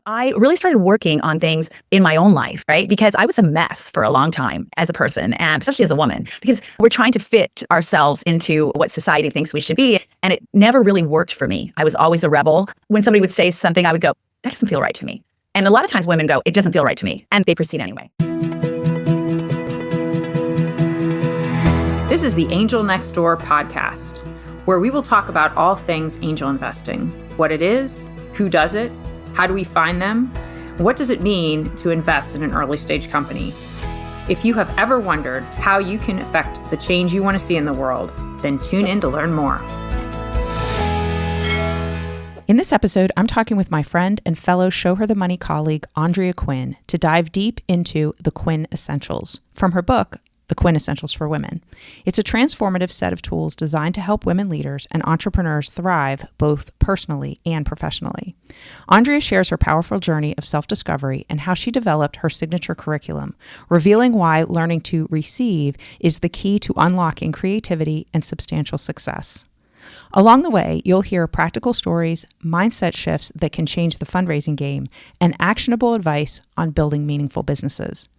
I really started working on things in my own life, right? Because I was a mess for a long time as a person, and especially as a woman, because we're trying to fit ourselves into what society thinks we should be. And it never really worked for me. I was always a rebel. When somebody would say something, I would go, that doesn't feel right to me. And a lot of times women go, it doesn't feel right to me. And they proceed anyway. This is the Angel Next Door podcast, where we will talk about all things angel investing, what it is, who does it, how do we find them, what does it mean to invest in an early stage company. If you have ever wondered how you can affect the change you want to see in the world, then tune in to learn more. In this episode, I'm talking with my friend and fellow Show Her the Money colleague, Andrea Quinn, to dive deep into the Quinn Essentials from her book, The Quinn Essentials for Women. It's a transformative set of tools designed to help women leaders and entrepreneurs thrive both personally and professionally. Andrea shares her powerful journey of self-discovery and how she developed her signature curriculum, revealing why learning to receive is the key to unlocking creativity and substantial success. Along the way, you'll hear practical stories, mindset shifts that can change the fundraising game, and actionable advice on building meaningful businesses.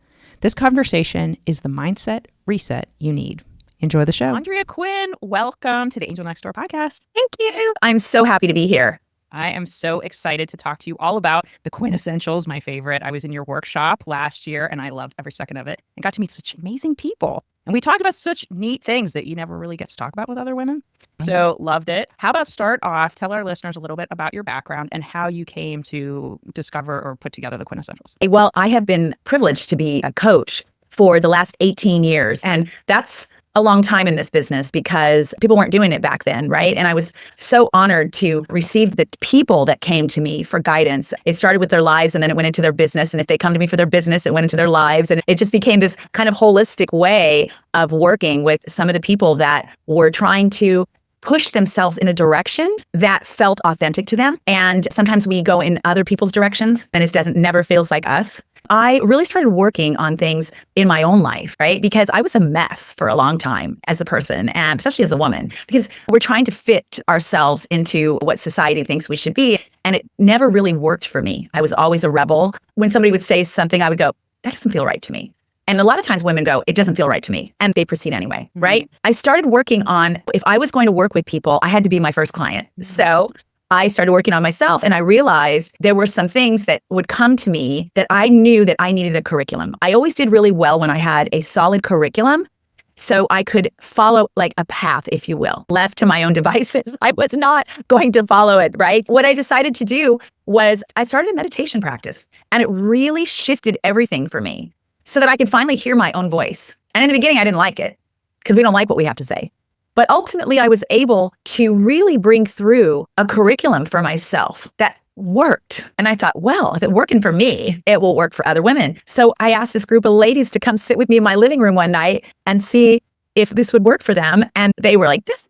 This conversation is the mindset reset you need. Enjoy the show. Andrea Quinn, welcome to the Angel Next Door podcast. Thank you. I'm so happy to be here. I am so excited to talk to you all about the Quinn Essentials, my favorite. I was in your workshop last year and I loved every second of it and got to meet such amazing people. And we talked about such neat things that you never really get to talk about with other women. So loved it. How about start off, tell our listeners a little bit about your background and how you came to discover or put together the Quinn Essentials. Well, I have been privileged to be a coach for the last 18 years. And that's a long time in this business because people weren't doing it back then, right? And I was so honored to receive the people that came to me for guidance. It started with their lives and then it went into their business. And if they come to me for their business, it went into their lives. And it just became this kind of holistic way of working with some of the people that were trying to push themselves in a direction that felt authentic to them. And sometimes we go in other people's directions and it never feels like us. I really started working on things in my own life, right? Because I was a mess for a long time as a person, and especially as a woman, because we're trying to fit ourselves into what society thinks we should be. And it never really worked for me. I was always a rebel. When somebody would say something, I would go, that doesn't feel right to me. And a lot of times women go, it doesn't feel right to me. And they proceed anyway, right? I started working on, if I was going to work with people, I had to be my first client. So I started working on myself and I realized there were some things that would come to me that I knew that I needed a curriculum. I always did really well when I had a solid curriculum. So I could follow like a path, if you will. Left to my own devices, I was not going to follow it, right? What I decided to do was I started a meditation practice and it really shifted everything for me so that I could finally hear my own voice. And in the beginning, I didn't like it because we don't like what we have to say. But ultimately, I was able to really bring through a curriculum for myself that worked. And I thought, well, if it's working for me, it will work for other women. So I asked this group of ladies to come sit with me in my living room one night and see if this would work for them. And they were like, this.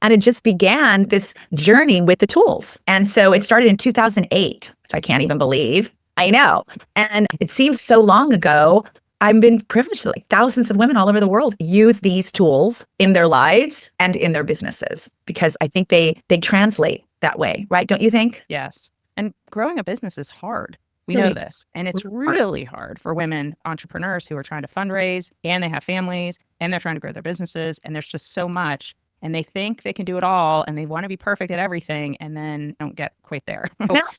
And it just began this journey with the tools. And so it started in 2008, which I can't even believe. I know. And it seems so long ago. I've been privileged to thousands of women all over the world use these tools in their lives and in their businesses because I think they translate that way, right? Don't you think? Yes. And growing a business is hard. We know this. And it's really hard for women entrepreneurs who are trying to fundraise and they have families and they're trying to grow their businesses. And there's just so much. And they think they can do it all and they want to be perfect at everything and then don't get quite there.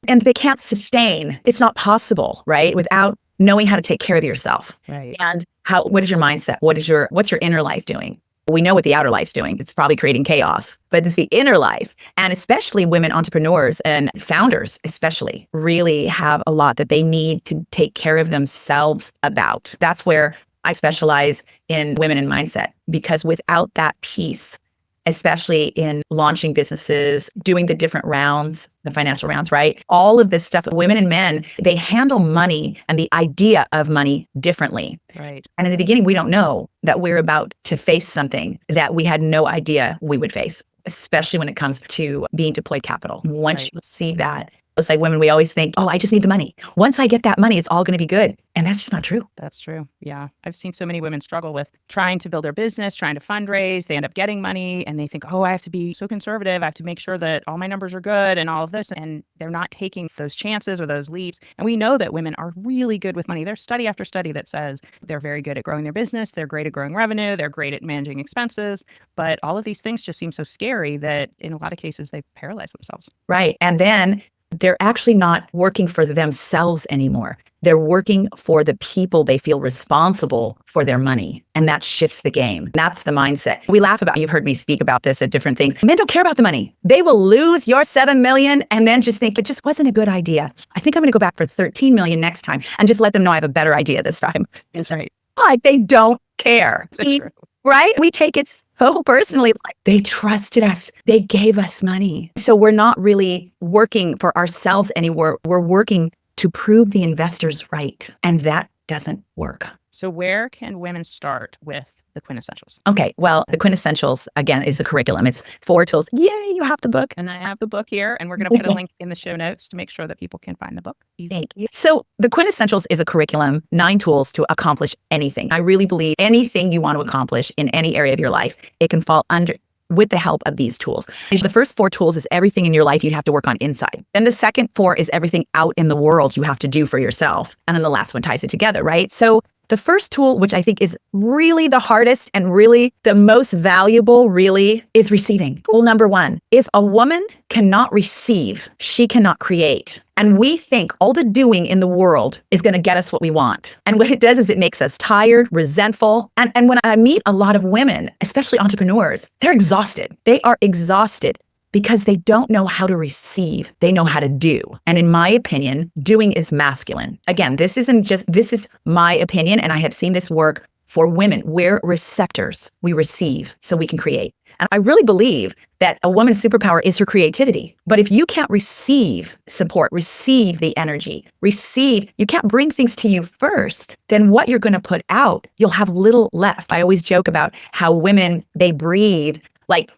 And they can't sustain. It's not possible, right? Without knowing how to take care of yourself. Right. And what is your mindset? What's your inner life doing? We know what the outer life's doing. It's probably creating chaos, but it's the inner life. And especially women entrepreneurs and founders especially really have a lot that they need to take care of themselves about. That's where I specialize in women and mindset, because without that piece, especially in launching businesses, doing the different rounds, the financial rounds, right? All of this stuff, women and men, they handle money and the idea of money differently. Right. And in the beginning, we don't know that we're about to face something that we had no idea we would face, especially when it comes to being deployed capital. Once you see that, It's like women, we always think, oh, I just need the money. Once I get that money, it's all going to be good. And that's just not true. That's true. Yeah. I've seen so many women struggle with trying to build their business, trying to fundraise. They end up getting money and they think, oh, I have to be so conservative. I have to make sure that all my numbers are good and all of this. And they're not taking those chances or those leaps. And we know that women are really good with money. There's study after study that says they're very good at growing their business. They're great at growing revenue. They're great at managing expenses. But all of these things just seem so scary that in a lot of cases, they paralyze themselves. Right. And then they're actually not working for themselves anymore. They're working for the people they feel responsible for their money. And that shifts the game. That's the mindset. We laugh about, you've heard me speak about this at different things. Men don't care about the money. They will lose your 7 million and then just think, it just wasn't a good idea. I think I'm going to go back for 13 million next time and just let them know I have a better idea this time. That's right. Like they don't care. So true. Right? We take it so personally. Like they trusted us. They gave us money. So we're not really working for ourselves anymore. We're working to prove the investors right. And that doesn't work. So where can women start with the Quinn Essentials? Okay. Well, the Quinn Essentials, again, is a curriculum. It's 4 tools. Yay, you have the book. And I have the book here, and we're going to put a link in the show notes to make sure that people can find the book. Thank you. So the Quinn Essentials is a curriculum, 9 tools to accomplish anything. I really believe anything you want to accomplish in any area of your life, it can fall under with the help of these tools. The first 4 tools is everything in your life you'd have to work on inside. Then the second 4 is everything out in the world you have to do for yourself. And then the last one ties it together, right? So the first tool, which I think is really the hardest and really the most valuable, really, is receiving. Tool number 1, if a woman cannot receive, she cannot create. And we think all the doing in the world is going to get us what we want. And what it does is it makes us tired, resentful. And when I meet a lot of women, especially entrepreneurs, they're exhausted. They are exhausted because they don't know how to receive. They know how to do. And in my opinion, doing is masculine. Again, this is my opinion, and I have seen this work for women. We're receptors. We receive so we can create. And I really believe that a woman's superpower is her creativity. But if you can't receive support, receive the energy, you can't bring things to you first, then what you're going to put out, you'll have little left. I always joke about how women, they breathe like,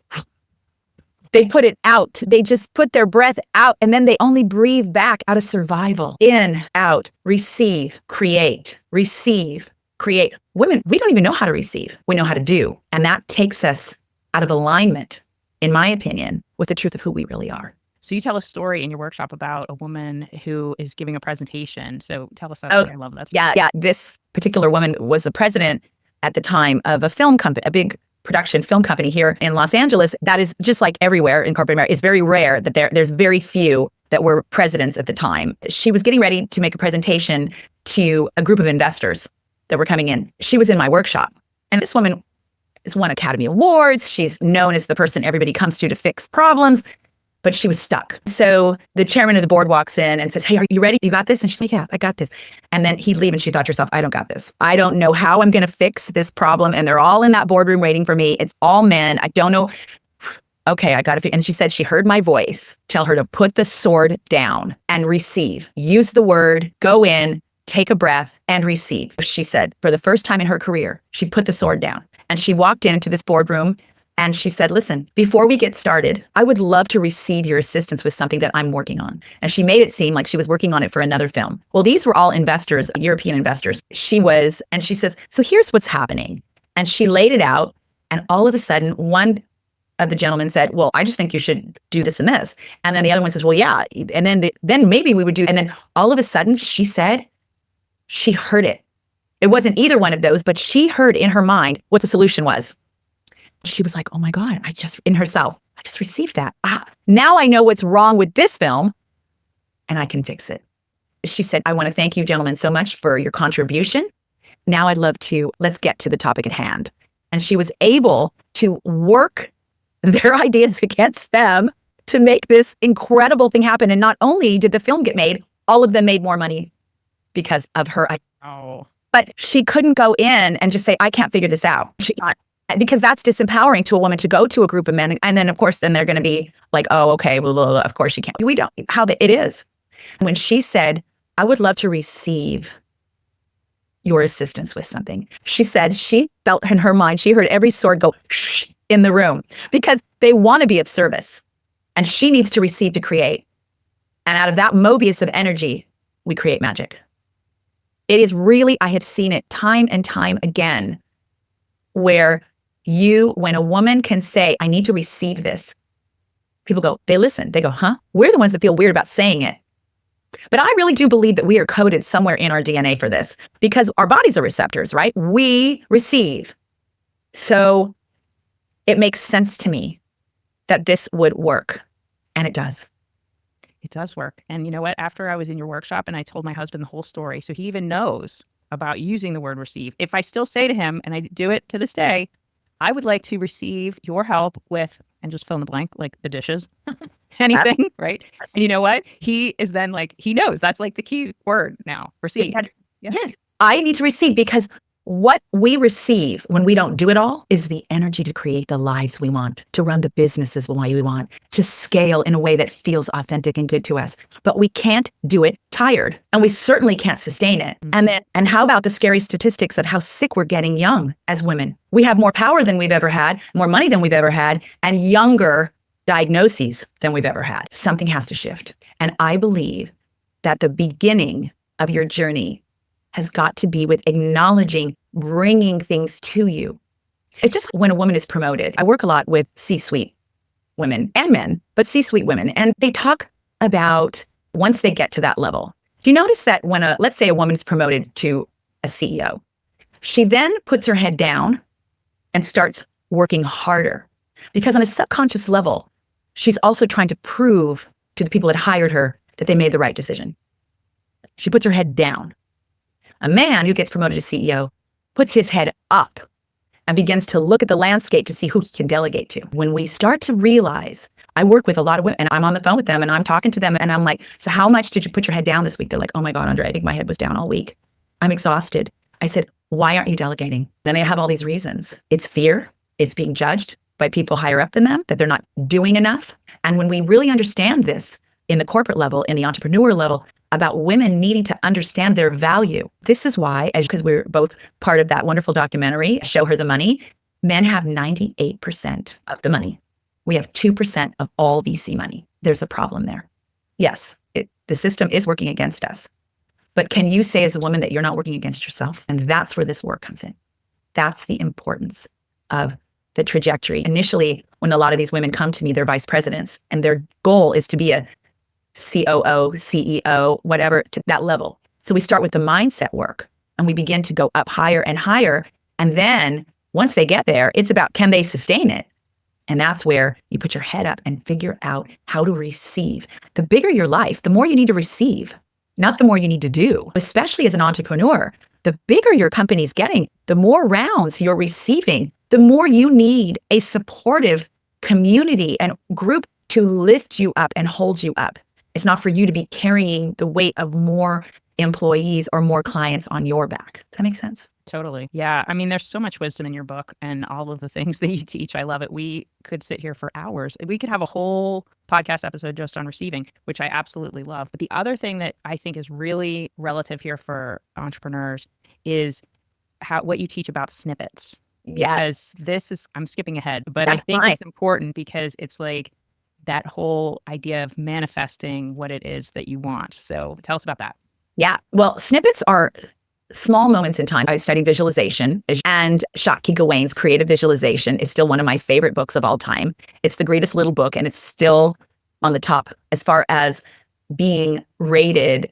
they put it out. They just put their breath out and then they only breathe back out of survival. In, out, receive, create, receive, create. Women, we don't even know how to receive. We know how to do. And that takes us out of alignment, in my opinion, with the truth of who we really are. So you tell a story in your workshop about a woman who is giving a presentation. So tell us that story. I love that story. Yeah. This particular woman was the president at the time of a film company, a big production film company here in Los Angeles. That is just like everywhere in corporate America. It's very rare that there's very few that were presidents at the time. She was getting ready to make a presentation to a group of investors that were coming in. She was in my workshop. And this woman has won Academy Awards. She's known as the person everybody comes to fix problems. But she was stuck. So the chairman of the board walks in and says, hey, are you ready? You got this? And she's like, yeah, I got this. And then he'd leave and she thought to herself, I don't got this. I don't know how I'm going to fix this problem. And they're all in that boardroom waiting for me. It's all men. I don't know. Okay, I got it. And she said she heard my voice tell her to put the sword down and receive. Use the word, go in, take a breath and receive. She said for the first time in her career, she put the sword down and she walked into this boardroom. And she said, listen, before we get started, I would love to receive your assistance with something that I'm working on. And she made it seem like she was working on it for another film. Well, these were all investors, European investors. And she says, so here's what's happening. And she laid it out. And all of a sudden, one of the gentlemen said, well, I just think you should do this and this. And then the other one says, well, yeah. And then maybe we would do. And then all of a sudden, she said, she heard it. It wasn't either one of those, but she heard in her mind what the solution was. She was like, oh my God, I just received that. Now I know what's wrong with this film and I can fix it. She said, I want to thank you gentlemen so much for your contribution. Now let's get to the topic at hand. And she was able to work their ideas against them to make this incredible thing happen. And not only did the film get made, all of them made more money because of her. But she couldn't go in and just say, I can't figure this out. Because that's disempowering to a woman to go to a group of men. And then, of course, then they're going to be like, oh, okay, well, of course you can't. We don't, it is. When she said, I would love to receive your assistance with something. She said she felt in her mind, she heard every sword go shh in the room because they want to be of service. And she needs to receive to create. And out of that Mobius of energy, we create magic. It is really, I have seen it time and time again, where when a woman can say, I need to receive this, people go, they listen, they go, huh? We're the ones that feel weird about saying it. But I really do believe that we are coded somewhere in our DNA for this, because our bodies are receptors, right? We receive. So it makes sense to me that this would work. And it does. It does work. And you know what? After I was in your workshop and I told my husband the whole story, so he even knows about using the word receive. If I still say to him, and I do it to this day, I would like to receive your help with, and just fill in the blank, like the dishes, anything, right? And you know what? He is then like, he knows that's like the key word now, receive. Yeah. Yes, I need to receive, because what we receive when we don't do it all is the energy to create the lives we want, to run the businesses we want, to scale in a way that feels authentic and good to us. But we can't do it tired, and we certainly can't sustain it. And how about the scary statistics of how sick we're getting young as women? We have more power than we've ever had, more money than we've ever had, and younger diagnoses than we've ever had. Something has to shift. And I believe that the beginning of your journey has got to be with acknowledging, bringing things to you. It's just when a woman is promoted. I work a lot with C-suite women and men, but C-suite women, and they talk about once they get to that level. Do you notice that when let's say a woman is promoted to a CEO, she then puts her head down and starts working harder, because on a subconscious level, she's also trying to prove to the people that hired her that they made the right decision. She puts her head down. A man who gets promoted to CEO puts his head up and begins to look at the landscape to see who he can delegate to. When we start to realize, I work with a lot of women and I'm on the phone with them and I'm talking to them and I'm like, so how much did you put your head down this week? They're like, oh my God, Andrea, I think my head was down all week. I'm exhausted. I said, why aren't you delegating? Then they have all these reasons. It's fear. It's being judged by people higher up than them, that they're not doing enough. And when we really understand this in the corporate level, in the entrepreneur level, about women needing to understand their value. This is why, because we're both part of that wonderful documentary, Show Her the Money, men have 98% of the money. We have 2% of all VC money. There's a problem there. Yes, the system is working against us. But can you say as a woman that you're not working against yourself? And that's where this work comes in. That's the importance of the trajectory. Initially, when a lot of these women come to me, they're vice presidents, and their goal is to be a COO, CEO, whatever, to that level. So we start with the mindset work and we begin to go up higher and higher. And then once they get there, it's about, can they sustain it? And that's where you put your head up and figure out how to receive. The bigger your life, the more you need to receive, not the more you need to do. Especially as an entrepreneur, the bigger your company's getting, the more rounds you're receiving, the more you need a supportive community and group to lift you up and hold you up. It's not for you to be carrying the weight of more employees or more clients on your back. Does that make sense? Totally. Yeah. I mean, there's so much wisdom in your book and all of the things that you teach. I love it. We could sit here for hours. We could have a whole podcast episode just on receiving, which I absolutely love. But the other thing that I think is really relative here for entrepreneurs is what you teach about snippets. Yeah. Because I'm skipping ahead, but That's I think fine. it's important because it's like that whole idea of manifesting what it is that you want. So tell us about that. Yeah. Well, snippets are small moments in time. I studied visualization, and Shakti Gawain's Creative Visualization is still one of my favorite books of all time. It's the greatest little book, and it's still on the top as far as being rated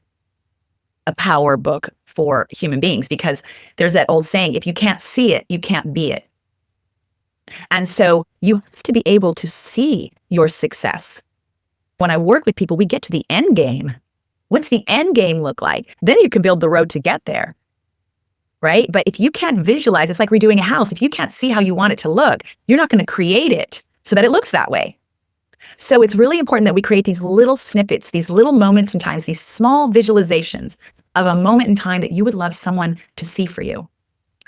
a power book for human beings, because there's that old saying, if you can't see it, you can't be it. And so you have to be able to see your success. When I work with people, we get to the end game. What's the end game look like? Then you can build the road to get there, right? But if you can't visualize, it's like redoing a house. If you can't see how you want it to look, you're not going to create it so that it looks that way. So it's really important that we create these little snippets, these little moments in times, these small visualizations of a moment in time that you would love someone to see for you.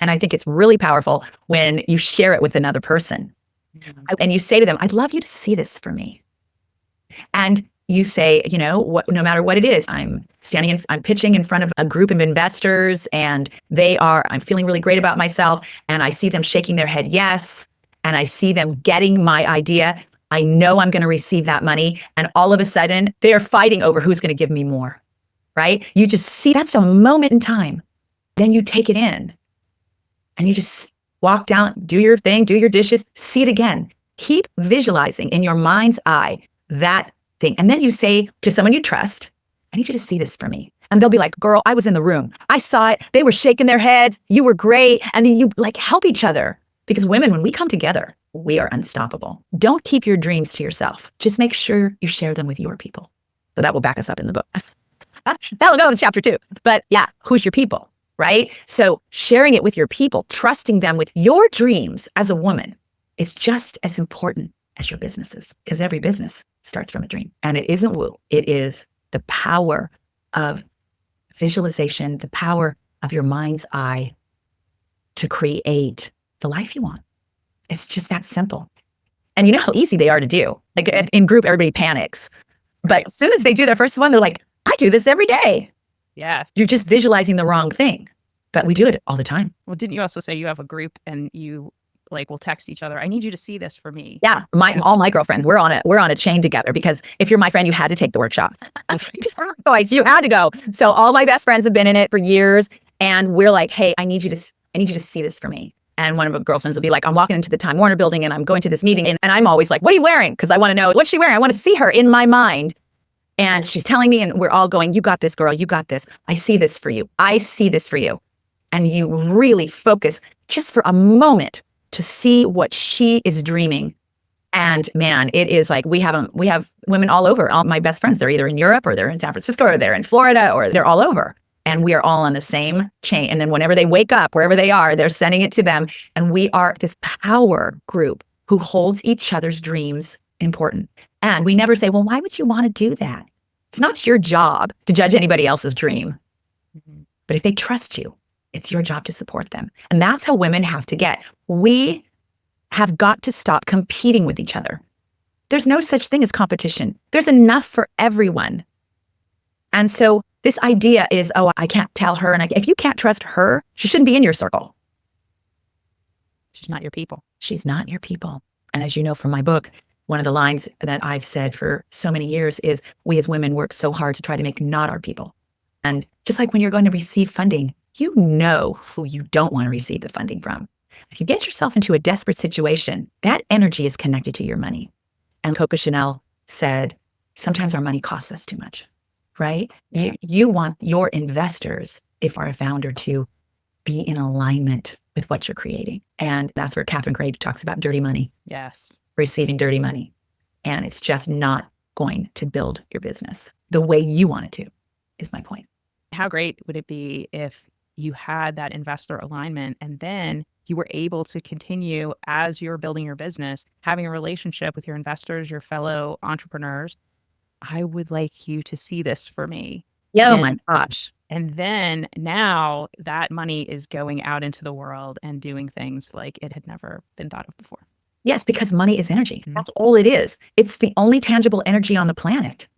And I think it's really powerful when you share it with another person. Mm-hmm. And you say to them, I'd love you to see this for me. And you say, no matter what it is, I'm pitching in front of a group of investors, and I'm feeling really great about myself. And I see them shaking their head, yes. And I see them getting my idea. I know I'm going to receive that money. And all of a sudden, they're fighting over who's going to give me more, right? You just see that's a moment in time. Then you take it in and you just walk down, do your thing, do your dishes, see it again. Keep visualizing in your mind's eye that thing. And then you say to someone you trust, I need you to see this for me. And they'll be like, girl, I was in the room. I saw it. They were shaking their heads. You were great. And then you like help each other. Because women, when we come together, we are unstoppable. Don't keep your dreams to yourself. Just make sure you share them with your people. So that will back us up in the book. That'll go in chapter 2. But yeah, who's your people, right? So sharing it with your people, trusting them with your dreams as a woman is just as important as your businesses, because every business starts from a dream. And it isn't woo. It is the power of visualization, the power of your mind's eye to create the life you want. It's just that simple. And you know how easy they are to do. Like in group, everybody panics. But as soon as they do their first one, they're like, I do this every day. Yeah. You're just visualizing the wrong thing. But we do it all the time. Well, didn't you also say you have a group and you like will text each other? I need you to see this for me. Yeah. All my girlfriends, we're on a chain together, because if you're my friend, you had to take the workshop. You had to go. So all my best friends have been in it for years. And we're like, hey, I need you to see this for me. And one of my girlfriends will be like, I'm walking into the Time Warner building and I'm going to this meeting. And I'm always like, what are you wearing? Because I want to know, what's she wearing? I want to see her in my mind. And she's telling me, and we're all going, you got this, girl. You got this. I see this for you. I see this for you. And you really focus just for a moment to see what she is dreaming. And man, it is like, we have women all over. All my best friends, they're either in Europe or they're in San Francisco or they're in Florida or they're all over. And we are all on the same chain. And then whenever they wake up, wherever they are, they're sending it to them. And we are this power group who holds each other's dreams important. And we never say, well, why would you want to do that? It's not your job to judge anybody else's dream. Mm-hmm. But if they trust you, it's your job to support them. And that's how women have to get. We have got to stop competing with each other. There's no such thing as competition. There's enough for everyone. And so this idea is, oh, I can't tell her. And if you can't trust her, she shouldn't be in your circle. She's not your people. She's not your people. And as you know from my book, one of the lines that I've said for so many years is, we as women work so hard to try to make not our people. And just like when you're going to receive funding, you know who you don't want to receive the funding from. If you get yourself into a desperate situation, that energy is connected to your money. And Coco Chanel said, sometimes our money costs us too much, right? You want your investors, if are a founder, to be in alignment with what you're creating. And that's where Catherine Gray talks about dirty money. Yes. Receiving dirty money. And it's just not going to build your business the way you want it to, is my point. How great would it be if you had that investor alignment and then you were able to continue as you're building your business, having a relationship with your investors, your fellow entrepreneurs. I would like you to see this for me. Oh my gosh. And then now that money is going out into the world and doing things like it had never been thought of before. Yes, because money is energy. Mm-hmm. That's all it is. It's the only tangible energy on the planet.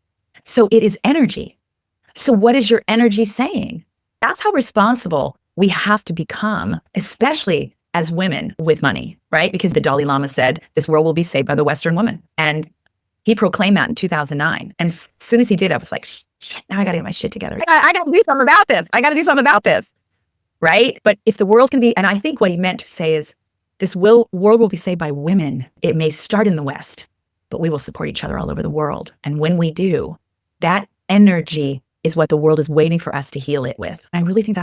So it is energy. So what is your energy saying? That's how responsible we have to become, especially as women with money, right? Because the Dalai Lama said, this world will be saved by the Western woman. And he proclaimed that in 2009. And as soon as he did, I was like, shit, now I got to get my shit together. I got to do something about this. I got to do something about this, right? But if the world's going to be, and I think what he meant to say is, this world will be saved by women. It may start in the West, but we will support each other all over the world. And when we do, that energy is what the world is waiting for us to heal it with. And I really think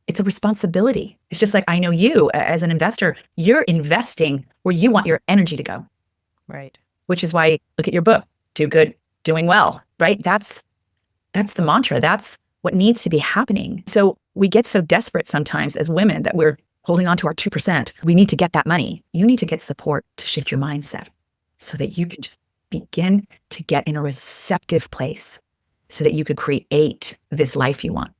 it's a responsibility. It's just like, I know you as an investor, you're investing where you want your energy to go. Right. Which is why, look at your book, Do Good, Doing Well, right? That's the mantra. That's what needs to be happening. So we get so desperate sometimes as women that we're holding on to our 2%. We need to get that money. You need to get support to shift your mindset so that you can just begin to get in a receptive place so that you could create this life you want.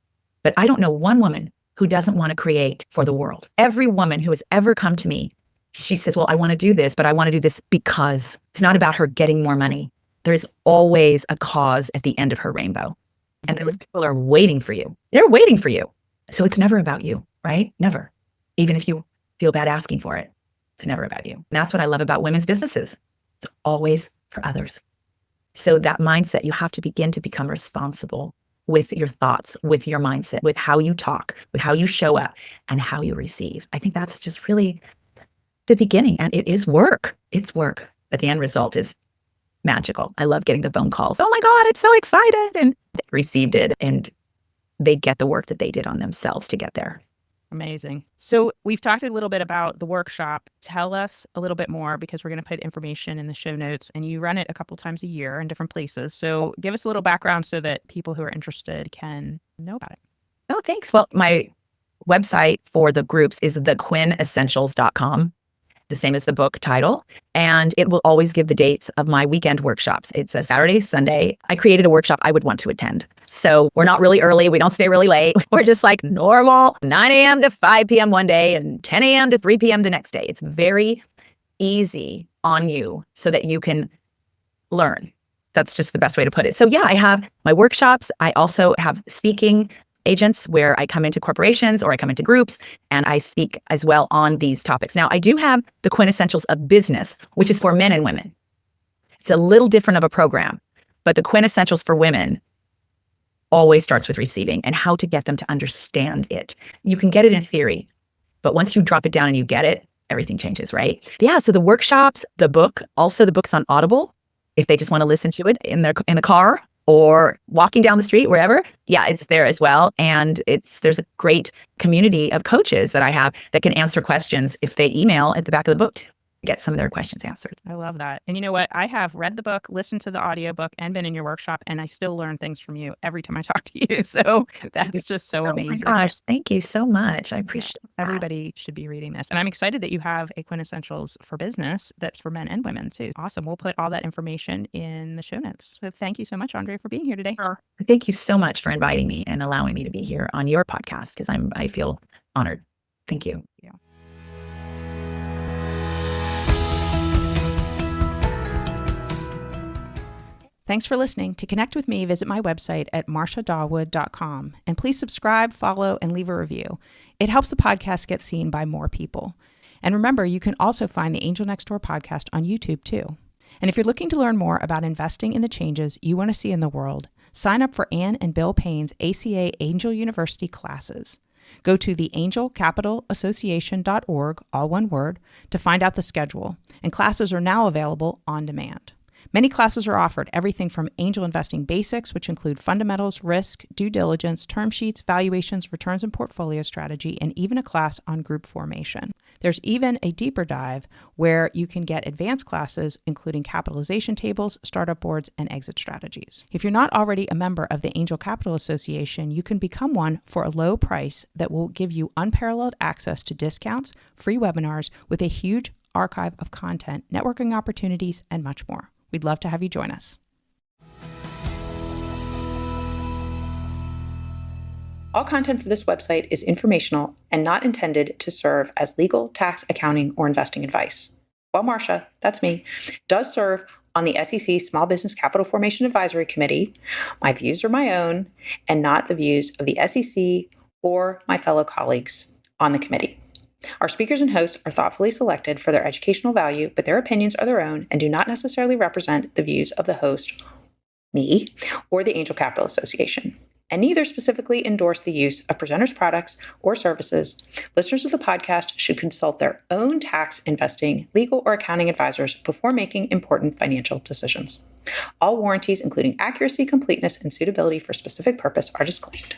But I don't know one woman who doesn't want to create for the world. Every woman who has ever come to me, she says, well, I want to do this, but I want to do this because it's not about her getting more money. There is always a cause at the end of her rainbow. And those people are waiting for you. They're waiting for you. So it's never about you, right? Never. Even if you feel bad asking for it, it's never about you. And that's what I love about women's businesses. It's always for others. So that mindset, you have to begin to become responsible with your thoughts, with your mindset, with how you talk, with how you show up, and how you receive. I think that's just really the beginning. And it is work. It's work. But the end result is magical. I love getting the phone calls. Oh my God, I'm so excited. And they received it. And they get the work that they did on themselves to get there. Amazing. So we've talked a little bit about the workshop. Tell us a little bit more, because we're going to put information in the show notes, and you run it a couple times a year in different places. So give us a little background so that people who are interested can know about it. Oh, thanks. Well, my website for the groups is thequinnessentials.com, the same as the book title. And it will always give the dates of my weekend workshops. It's a Saturday, Sunday. I created a workshop I would want to attend. So we're not really early. We don't stay really late. We're just like normal, 9 a.m. to 5 p.m. one day and 10 a.m. to 3 p.m. the next day. It's very easy on you so that you can learn. That's just the best way to put it. So yeah, I have my workshops. I also have speaking agents where I come into corporations or I come into groups and I speak as well on these topics. Now, I do have the Quinn Essentials of Business, which is for men and women. It's a little different of a program, but the Quinn Essentials for Women always starts with receiving and how to get them to understand it. You can get it in theory, but once you drop it down and you get it, everything changes, right? Yeah, so the workshops, the book, also the book's on Audible, if they just want to listen to it in the car or walking down the street, wherever. Yeah, it's there as well. And there's a great community of coaches that I have that can answer questions if they email at the back of the book to get some of their questions answered. I love that. And you know what? I have read the book, listened to the audiobook, and been in your workshop, and I still learn things from you every time I talk to you. So that's just so amazing. Oh my gosh, thank you so much. I appreciate that. Everybody should be reading this. And I'm excited that you have a Quinn Essentials for Business that's for men and women too. Awesome. We'll put all that information in the show notes. So thank you so much, Andrea, for being here today. Thank you so much for inviting me and allowing me to be here on your podcast, because I feel honored. Thank you. Yeah. Thanks for listening. To connect with me, visit my website at marciadawood.com. And please subscribe, follow, and leave a review. It helps the podcast get seen by more people. And remember, you can also find the Angel Next Door podcast on YouTube too. And if you're looking to learn more about investing in the changes you want to see in the world, sign up for Ann and Bill Payne's ACA Angel University classes. Go to theangelcapitalassociation.org, all one word, to find out the schedule. And classes are now available on demand. Many classes are offered, everything from angel investing basics, which include fundamentals, risk, due diligence, term sheets, valuations, returns and portfolio strategy, and even a class on group formation. There's even a deeper dive where you can get advanced classes, including capitalization tables, startup boards, and exit strategies. If you're not already a member of the Angel Capital Association, you can become one for a low price that will give you unparalleled access to discounts, free webinars with a huge archive of content, networking opportunities, and much more. We'd love to have you join us. All content for this website is informational and not intended to serve as legal, tax, accounting, or investing advice. While Marcia, that's me, does serve on the SEC Small Business Capital Formation Advisory Committee, my views are my own and not the views of the SEC or my fellow colleagues on the committee. Our speakers and hosts are thoughtfully selected for their educational value, but their opinions are their own and do not necessarily represent the views of the host, me, or the Angel Capital Association, and neither specifically endorse the use of presenters' products or services. Listeners of the podcast should consult their own tax, investing, legal, or accounting advisors before making important financial decisions. All warranties, including accuracy, completeness, and suitability for specific purpose, are disclaimed.